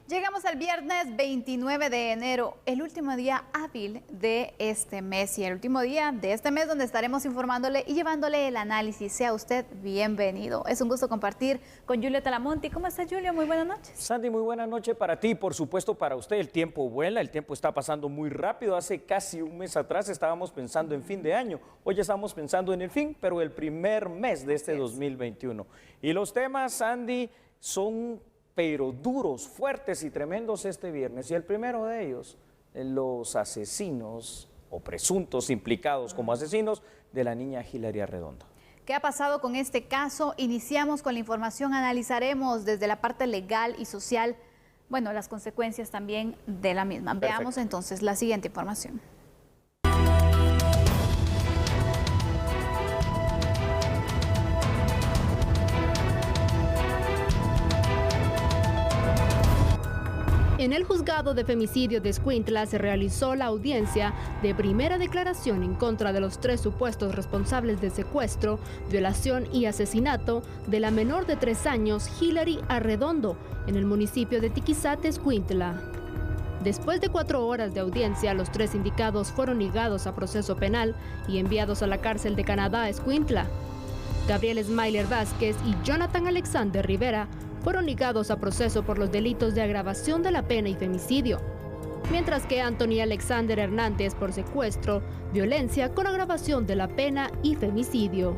Llegamos al viernes 29 de enero, el último día hábil de este mes y el último día de este mes donde estaremos informándole y llevándole el análisis. Sea usted bienvenido. Es un gusto compartir con Julio Talamonti. ¿Cómo está, Julio? Muy buenas noches. Sandy, muy buena noche para ti y por supuesto para usted. El tiempo vuela, el tiempo está pasando muy rápido. Hace casi un mes atrás estábamos pensando en fin de año. Hoy ya estamos pensando en el fin, pero el primer mes de este 2021. Y los temas, Sandy, son pero duros, fuertes y tremendos este viernes. Y el primero de ellos, los asesinos o presuntos implicados como asesinos de la niña Hilary Arredondo. ¿Qué ha pasado con este caso? Iniciamos con la información, analizaremos desde la parte legal y social, bueno, las consecuencias también de la misma. Perfecto. Veamos entonces la siguiente información. En el juzgado de femicidio de Escuintla se realizó la audiencia de primera declaración en contra de los 3 supuestos responsables de secuestro, violación y asesinato de la menor de 3 años, Hilary Arredondo, en el municipio de Tiquizate, Escuintla. Después de 4 horas de audiencia, los 3 indicados fueron ligados a proceso penal y enviados a la cárcel de Canadá, Escuintla. Gabriel Smiler Vázquez y Jonathan Alexander Rivera fueron ligados a proceso por los delitos de agravación de la pena y femicidio, mientras que Anthony Alexander Hernández por secuestro, violencia con agravación de la pena y femicidio.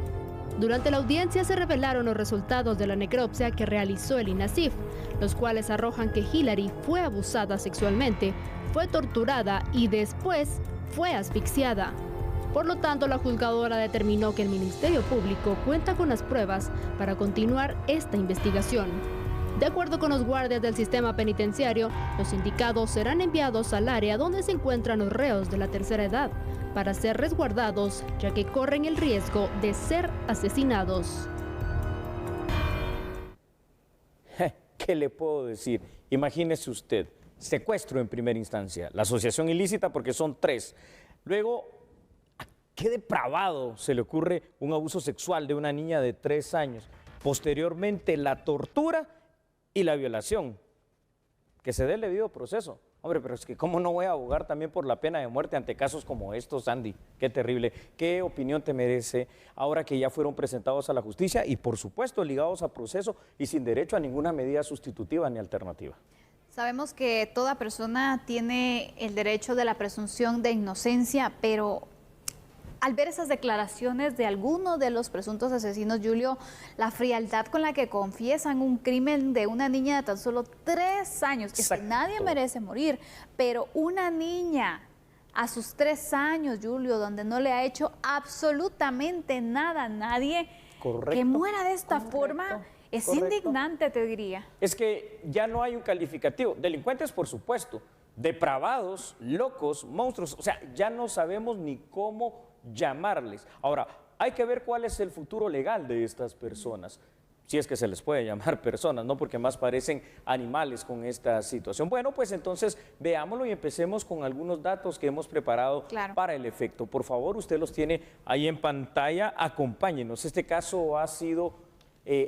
Durante la audiencia se revelaron los resultados de la necropsia que realizó el INASIF, los cuales arrojan que Hilary fue abusada sexualmente, fue torturada y después fue asfixiada. Por lo tanto, la juzgadora determinó que el Ministerio Público cuenta con las pruebas para continuar esta investigación. De acuerdo con los guardias del sistema penitenciario, los indicados serán enviados al área donde se encuentran los reos de la tercera edad para ser resguardados, ya que corren el riesgo de ser asesinados. ¿Qué le puedo decir? Imagínese usted, secuestro en primera instancia, la asociación ilícita porque son 3. Luego, ¿qué depravado se le ocurre un abuso sexual de una niña de 3 años? Posteriormente, la tortura y la violación. Que se dé el debido proceso. Hombre, pero es que ¿cómo no voy a abogar también por la pena de muerte ante casos como estos, Andy? Qué terrible. ¿Qué opinión te merece ahora que ya fueron presentados a la justicia y, por supuesto, ligados a proceso y sin derecho a ninguna medida sustitutiva ni alternativa? Sabemos que toda persona tiene el derecho de la presunción de inocencia, pero al ver esas declaraciones de algunos de los presuntos asesinos, Julio, la frialdad con la que confiesan un crimen de una niña de tan solo 3 años, es que nadie merece morir, pero una niña a sus 3 años, Julio, donde no le ha hecho absolutamente nada a nadie, Correcto. que muera de esta forma, es indignante, te diría. Es que ya no hay un calificativo. Delincuentes, por supuesto, depravados, locos, monstruos, o sea, ya no sabemos ni cómo llamarles. Ahora, hay que ver cuál es el futuro legal de estas personas, si es que se les puede llamar personas, ¿no? Porque más parecen animales con esta situación. Bueno, pues entonces veámoslo y empecemos con algunos datos que hemos preparado para el efecto. Por favor, usted los tiene ahí en pantalla, acompáñenos. Este caso ha sido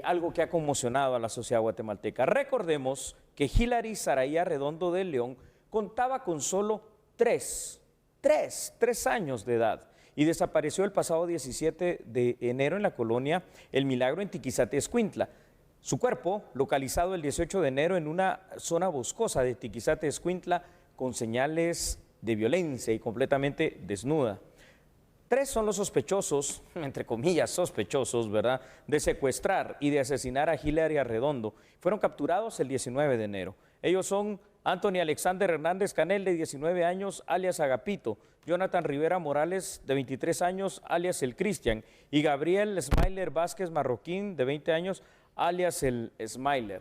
algo que ha conmocionado a la sociedad guatemalteca. Recordemos que Hilary Saraí Arredondo de León contaba con solo 3 años de edad y desapareció el pasado 17 de enero en la colonia El Milagro en Tiquizate, Escuintla. Su cuerpo, localizado el 18 de enero en una zona boscosa de Tiquizate, Escuintla, con señales de violencia y completamente desnuda. 3 son los sospechosos, entre comillas sospechosos, ¿verdad?, de secuestrar y de asesinar a Hilary Arredondo. Fueron capturados el 19 de enero. Ellos son Anthony Alexander Hernández Canel, de 19 años, alias Agapito, Jonathan Rivera Morales, de 23 años, alias El Cristian, y Gabriel Smiler Vázquez Marroquín, de 20 años, alias El Smiler.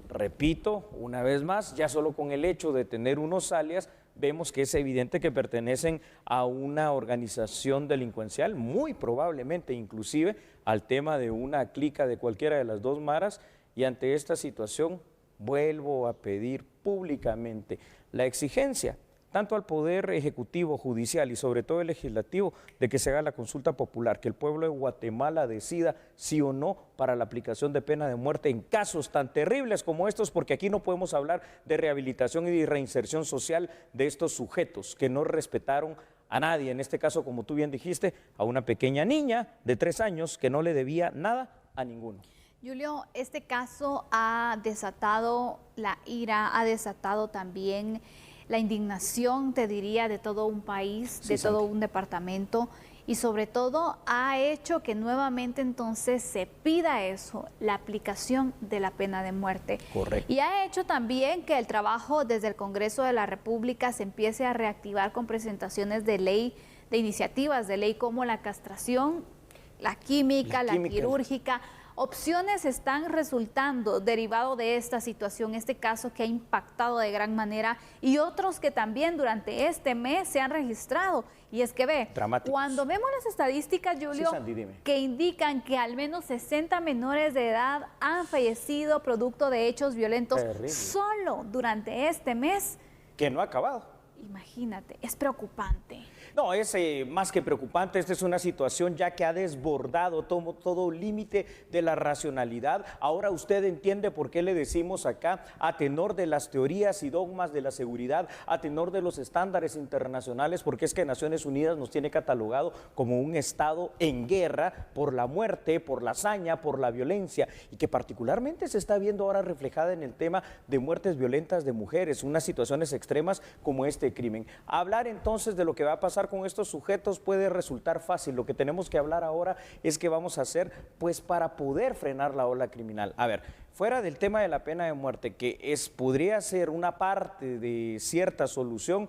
Repito, una vez más, ya solo con el hecho de tener unos alias, vemos que es evidente que pertenecen a una organización delincuencial, muy probablemente inclusive al tema de una clica de cualquiera de las 2 maras, y ante esta situación vuelvo a pedir públicamente la exigencia tanto al Poder Ejecutivo, Judicial y sobre todo el Legislativo, de que se haga la consulta popular, que el pueblo de Guatemala decida sí o no para la aplicación de pena de muerte en casos tan terribles como estos, porque aquí no podemos hablar de rehabilitación y de reinserción social de estos sujetos que no respetaron a nadie, en este caso, como tú bien dijiste, a una pequeña niña de 3 años que no le debía nada a ninguno. Julio, este caso ha desatado la ira, ha desatado también la indignación, te diría, de todo un país, de todo un departamento, y sobre todo ha hecho que nuevamente entonces se pida eso, la aplicación de la pena de muerte. Correcto. Y ha hecho también que el trabajo desde el Congreso de la República se empiece a reactivar con presentaciones de ley, de iniciativas de ley como la castración, la química, la quirúrgica. Opciones están resultando derivado de esta situación, este caso que ha impactado de gran manera, y otros que también durante este mes se han registrado. Y es que ve, cuando vemos las estadísticas, Julio, que indican que al menos 60 menores de edad han fallecido producto de hechos violentos solo durante este mes. Que no ha acabado. Imagínate, es preocupante. No, es más que preocupante. Esta es una situación ya que ha desbordado todo límite de la racionalidad. Ahora usted entiende por qué le decimos acá, a tenor de las teorías y dogmas de la seguridad, a tenor de los estándares internacionales, porque es que Naciones Unidas nos tiene catalogado como un estado en guerra por la muerte, por la hazaña, por la violencia, y que particularmente se está viendo ahora reflejada en el tema de muertes violentas de mujeres, unas situaciones extremas como este crimen. Hablar entonces de lo que va a pasar con estos sujetos puede resultar fácil. Lo que tenemos que hablar ahora es qué vamos a hacer pues para poder frenar la ola criminal. A ver, fuera del tema de la pena de muerte, que podría ser una parte de cierta solución,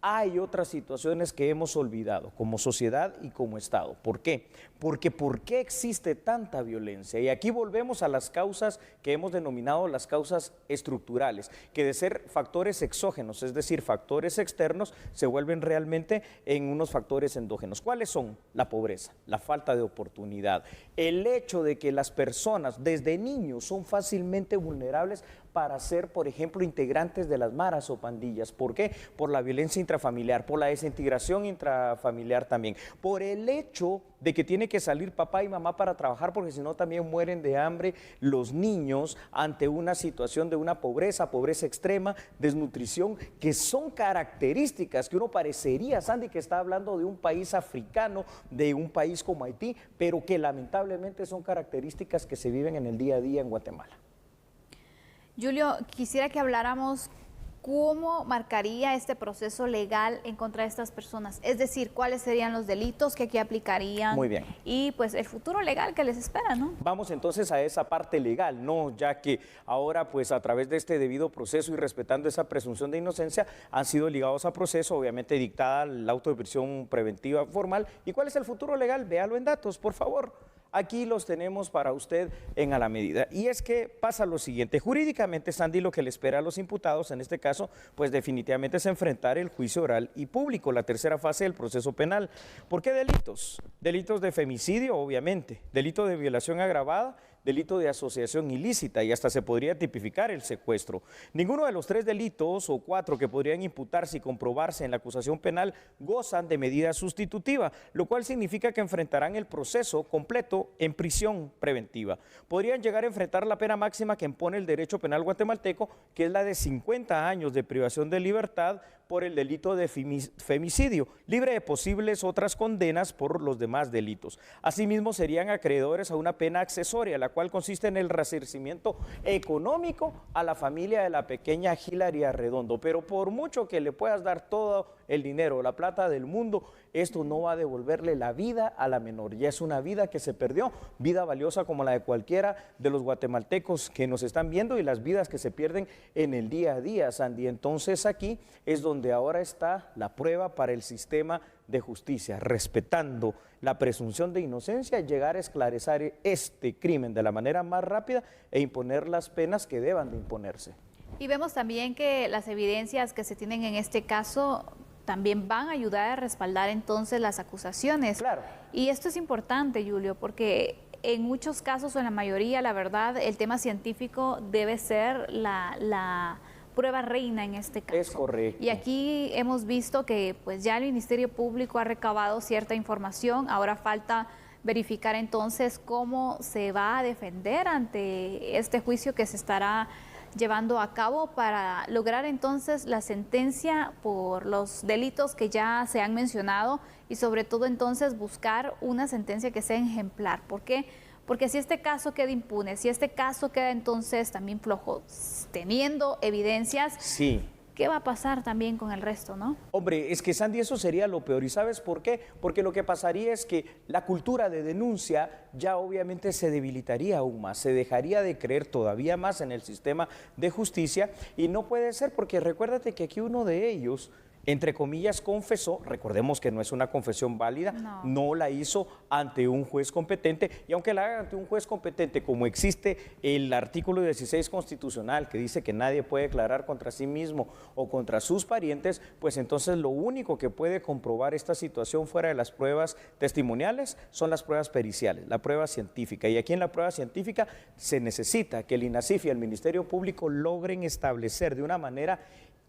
hay otras situaciones que hemos olvidado como sociedad y como Estado. ¿Por qué? Porque ¿por qué existe tanta violencia? Y aquí volvemos a las causas que hemos denominado las causas estructurales, que de ser factores exógenos, es decir, factores externos, se vuelven realmente en unos factores endógenos. ¿Cuáles son? La pobreza, la falta de oportunidad, el hecho de que las personas desde niños son fácilmente vulnerables para ser, por ejemplo, integrantes de las maras o pandillas. ¿Por qué? Por la violencia intrafamiliar, por la desintegración intrafamiliar también, por el hecho de que tiene que salir papá y mamá para trabajar, porque si no también mueren de hambre los niños ante una situación de una pobreza extrema, desnutrición, que son características que uno parecería, Sandy, que está hablando de un país africano, de un país como Haití, pero que lamentablemente son características que se viven en el día a día en Guatemala. Julio, quisiera que habláramos cómo marcaría este proceso legal en contra de estas personas, es decir, cuáles serían los delitos que aquí aplicarían. Muy bien. Y pues el futuro legal que les espera, ¿no? Vamos entonces a esa parte legal, ¿no? Ya que ahora pues a través de este debido proceso y respetando esa presunción de inocencia han sido ligados a proceso, obviamente dictada la auto de prisión preventiva formal. ¿Y cuál es el futuro legal? Véalo en datos, por favor. Aquí los tenemos para usted en A la Medida. Y es que pasa lo siguiente, jurídicamente, Sandy, lo que le espera a los imputados, en este caso, pues definitivamente es enfrentar el juicio oral y público, la tercera fase del proceso penal. ¿Por qué delitos? Delitos de femicidio, obviamente, delito de violación agravada, delito de asociación ilícita y hasta se podría tipificar el secuestro. Ninguno de los 3 delitos o 4 que podrían imputarse y comprobarse en la acusación penal gozan de medida sustitutiva, lo cual significa que enfrentarán el proceso completo en prisión preventiva. Podrían llegar a enfrentar la pena máxima que impone el derecho penal guatemalteco, que es la de 50 años de privación de libertad por el delito de femicidio, libre de posibles otras condenas por los demás delitos. Asimismo, serían acreedores a una pena accesoria, la cual consiste en el resarcimiento económico a la familia de la pequeña Hilary Arredondo. Pero por mucho que le puedas dar todo el dinero, la plata del mundo, esto no va a devolverle la vida a la menor. Ya es una vida que se perdió, vida valiosa como la de cualquiera de los guatemaltecos que nos están viendo y las vidas que se pierden en el día a día, Sandy. Entonces aquí es donde ahora está la prueba para el sistema de justicia, respetando la presunción de inocencia, llegar a esclarecer este crimen de la manera más rápida e imponer las penas que deban de imponerse. Y vemos también que las evidencias que se tienen en este caso también van a ayudar a respaldar entonces las acusaciones. Claro. Y esto es importante, Julio, porque en muchos casos o en la mayoría, la verdad, el tema científico debe ser la prueba reina en este caso. Es correcto. Y aquí hemos visto que pues ya el Ministerio Público ha recabado cierta información, ahora falta verificar entonces cómo se va a defender ante este juicio que se estará llevando a cabo para lograr entonces la sentencia por los delitos que ya se han mencionado y sobre todo entonces buscar una sentencia que sea ejemplar. ¿Por qué? Porque si este caso queda impune, si este caso queda entonces también flojo, teniendo evidencias, sí, ¿qué va a pasar también con el resto, no? Hombre, es que Sandy, eso sería lo peor. ¿Y sabes por qué? Porque lo que pasaría es que la cultura de denuncia ya obviamente se debilitaría aún más, se dejaría de creer todavía más en el sistema de justicia y no puede ser porque recuérdate que aquí uno de ellos, entre comillas, confesó, recordemos que no es una confesión válida, no la hizo ante un juez competente, y aunque la haga ante un juez competente, como existe el artículo 16 constitucional que dice que nadie puede declarar contra sí mismo o contra sus parientes, pues entonces lo único que puede comprobar esta situación fuera de las pruebas testimoniales son las pruebas periciales, la prueba científica, y aquí en la prueba científica se necesita que el INASIF y el Ministerio Público logren establecer de una manera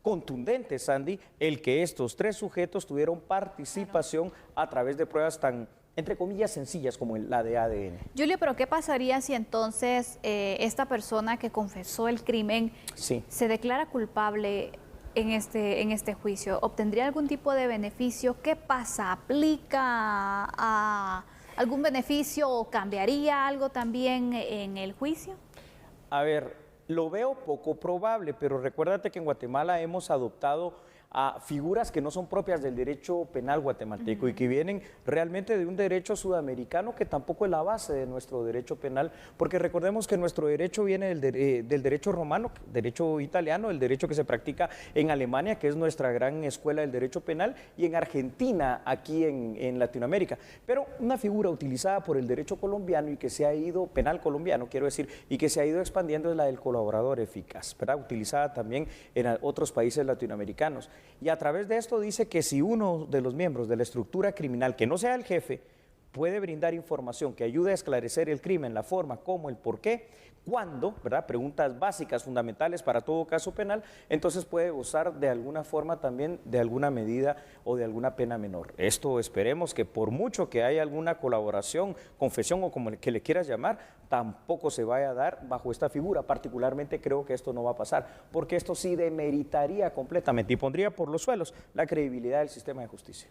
contundente, Sandy, el que estos tres sujetos tuvieron participación a través de pruebas tan, entre comillas, sencillas como la de ADN. Julio, pero ¿qué pasaría si entonces esta persona que confesó el crimen se declara culpable en este juicio? ¿Obtendría algún tipo de beneficio? ¿Qué pasa? ¿Aplica a algún beneficio o cambiaría algo también en el juicio? A ver, lo veo poco probable, pero recuérdate que en Guatemala hemos adoptado a figuras que no son propias del derecho penal guatemalteco y que vienen realmente de un derecho sudamericano que tampoco es la base de nuestro derecho penal, porque recordemos que nuestro derecho viene del derecho romano, derecho italiano, el derecho que se practica en Alemania, que es nuestra gran escuela del derecho penal, y en Argentina, aquí en Latinoamérica. Pero una figura utilizada por el derecho colombiano y que se ha ido, penal colombiano quiero decir, y que se ha ido expandiendo es la del colaborador eficaz, ¿verdad? Utilizada también en otros países latinoamericanos. Y a través de esto dice que si uno de los miembros de la estructura criminal, que no sea el jefe, puede brindar información que ayude a esclarecer el crimen, la forma, cómo, el por qué, cuándo, ¿verdad? Preguntas básicas, fundamentales para todo caso penal, entonces puede gozar de alguna forma también de alguna medida o de alguna pena menor. Esto esperemos que por mucho que haya alguna colaboración, confesión o como que le quieras llamar, tampoco se vaya a dar bajo esta figura. Particularmente creo que esto no va a pasar, porque esto sí demeritaría completamente y pondría por los suelos la credibilidad del sistema de justicia.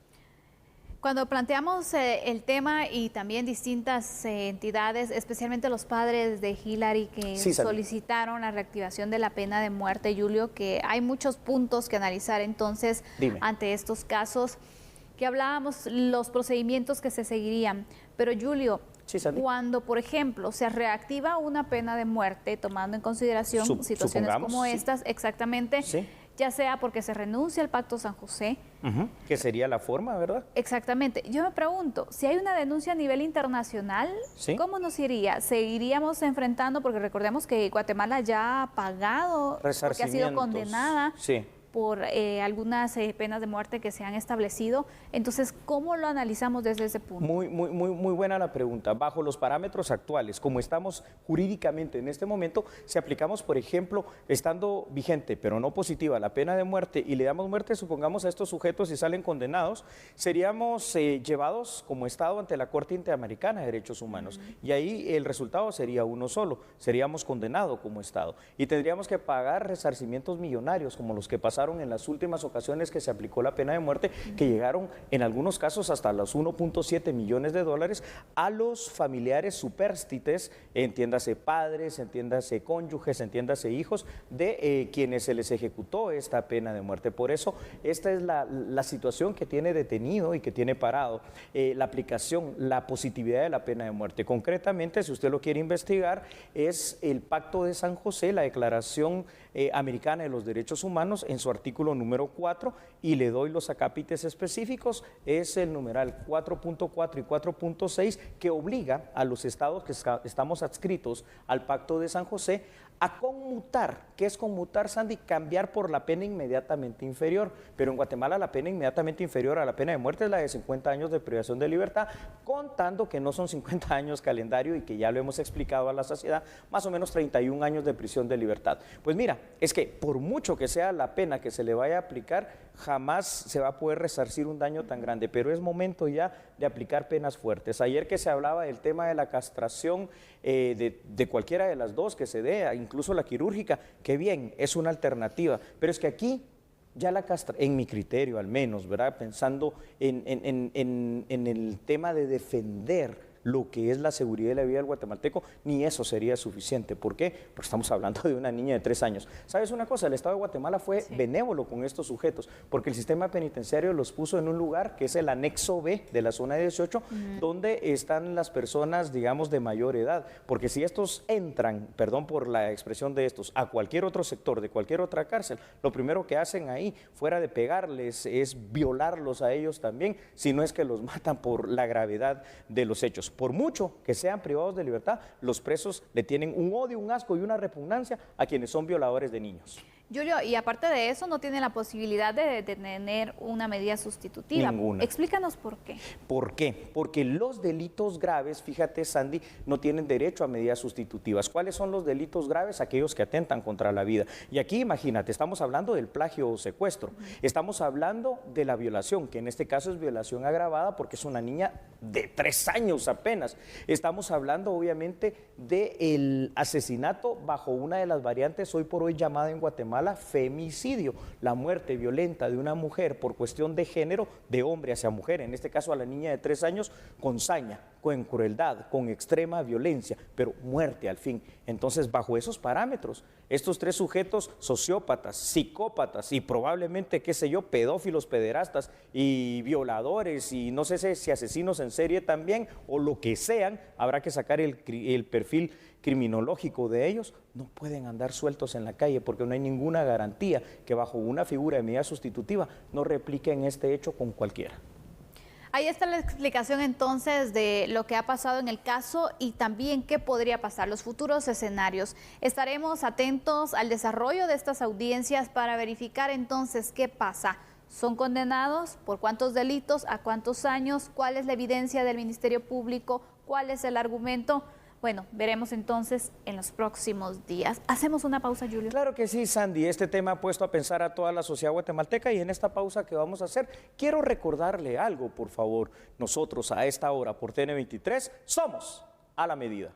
Cuando planteamos el tema y también distintas entidades, especialmente los padres de Hillary que solicitaron la reactivación de la pena de muerte, Julio, que hay muchos puntos que analizar entonces ante estos casos, que hablábamos los procedimientos que se seguirían, pero Julio, cuando por ejemplo se reactiva una pena de muerte, tomando en consideración situaciones como estas, exactamente, ya sea porque se renuncia al Pacto San José. Que sería la forma, ¿verdad? Exactamente. Yo me pregunto, si hay una denuncia a nivel internacional, ¿cómo nos iría? ¿Seguiríamos enfrentando? Porque recordemos que Guatemala ya ha pagado, porque ha sido condenada por algunas penas de muerte que se han establecido. Entonces, ¿cómo lo analizamos desde ese punto? Muy buena la pregunta. Bajo los parámetros actuales, como estamos jurídicamente en este momento, si aplicamos, por ejemplo, estando vigente, pero no positiva, la pena de muerte y le damos muerte, supongamos, a estos sujetos y salen condenados, seríamos llevados como Estado ante la Corte Interamericana de Derechos Humanos. Y ahí el resultado sería uno solo, seríamos condenados como Estado. Y tendríamos que pagar resarcimientos millonarios, como los que pasaron en las últimas ocasiones que se aplicó la pena de muerte, que llegaron en algunos casos hasta los 1.7 millones de dólares a los familiares supérstites, entiéndase padres, entiéndase cónyuges, entiéndase hijos, de quienes se les ejecutó esta pena de muerte. Por eso, esta es la situación que tiene detenido y que tiene parado la aplicación, la positividad de la pena de muerte. Concretamente, si usted lo quiere investigar, es el Pacto de San José, la Declaración Americana de los Derechos Humanos, en su artículo número 4, y le doy los acápites específicos, es el numeral 4.4 y 4.6, que obliga a los estados que estamos adscritos al Pacto de San José a conmutar. ¿Qué es conmutar, Sandy? Cambiar por la pena inmediatamente inferior. Pero en Guatemala la pena inmediatamente inferior a la pena de muerte es la de 50 años de privación de libertad, contando que no son 50 años calendario y que ya lo hemos explicado a la saciedad, más o menos 31 años de prisión de libertad. Pues mira, es que por mucho que sea la pena que se le vaya a aplicar, jamás se va a poder resarcir un daño tan grande, pero es momento ya de aplicar penas fuertes. Ayer que se hablaba del tema de la castración de cualquiera de las dos que se dé, incluso la quirúrgica, que bien, es una alternativa, pero es que aquí ya la castración, en mi criterio al menos, ¿verdad? Pensando en el tema de defender lo que es la seguridad y la vida del guatemalteco, ni eso sería suficiente. ¿Por qué? Porque estamos hablando de una niña de 3 años. ¿Sabes una cosa? El Estado de Guatemala fue benévolo con estos sujetos, porque el sistema penitenciario los puso en un lugar que es el anexo B de la zona 18, donde están las personas, digamos, de mayor edad. Porque si estos entran, perdón por la expresión de estos, a cualquier otro sector, de cualquier otra cárcel, lo primero que hacen ahí, fuera de pegarles, es violarlos a ellos también, si no es que los matan por la gravedad de los hechos. Por mucho que sean privados de libertad, los presos le tienen un odio, un asco y una repugnancia a quienes son violadores de niños. Julio, y aparte de eso, no tiene la posibilidad de tener una medida sustitutiva. Ninguna. Explícanos por qué. ¿Por qué? Porque los delitos graves, fíjate, Sandy, no tienen derecho a medidas sustitutivas. ¿Cuáles son los delitos graves? Aquellos que atentan contra la vida. Y aquí, imagínate, estamos hablando del plagio o secuestro. Estamos hablando de la violación, que en este caso es violación agravada porque es una niña de 3 años apenas. Estamos hablando, obviamente, del asesinato bajo una de las variantes hoy por hoy llamada en Guatemala femicidio, la muerte violenta de una mujer por cuestión de género, de hombre hacia mujer, en este caso a la niña de 3 años, con saña, con crueldad, con extrema violencia, pero muerte al fin. Entonces, bajo esos parámetros, estos 3 sujetos sociópatas, psicópatas y probablemente, qué sé yo, pedófilos, pederastas y violadores y no sé si asesinos en serie también, o lo que sean, habrá que sacar el perfil criminológico de ellos, no pueden andar sueltos en la calle porque no hay ninguna garantía que bajo una figura de medida sustitutiva no repliquen este hecho con cualquiera. Ahí está la explicación entonces de lo que ha pasado en el caso y también qué podría pasar, los futuros escenarios. Estaremos atentos al desarrollo de estas audiencias para verificar entonces qué pasa. ¿Son condenados? ¿Por cuántos delitos? ¿A cuántos años? ¿Cuál es la evidencia del Ministerio Público? ¿Cuál es el argumento? Bueno, veremos entonces en los próximos días. ¿Hacemos una pausa, Julio? Claro que sí, Sandy. Este tema ha puesto a pensar a toda la sociedad guatemalteca y en esta pausa que vamos a hacer, quiero recordarle algo, por favor. Nosotros a esta hora por TN23 somos A la Medida.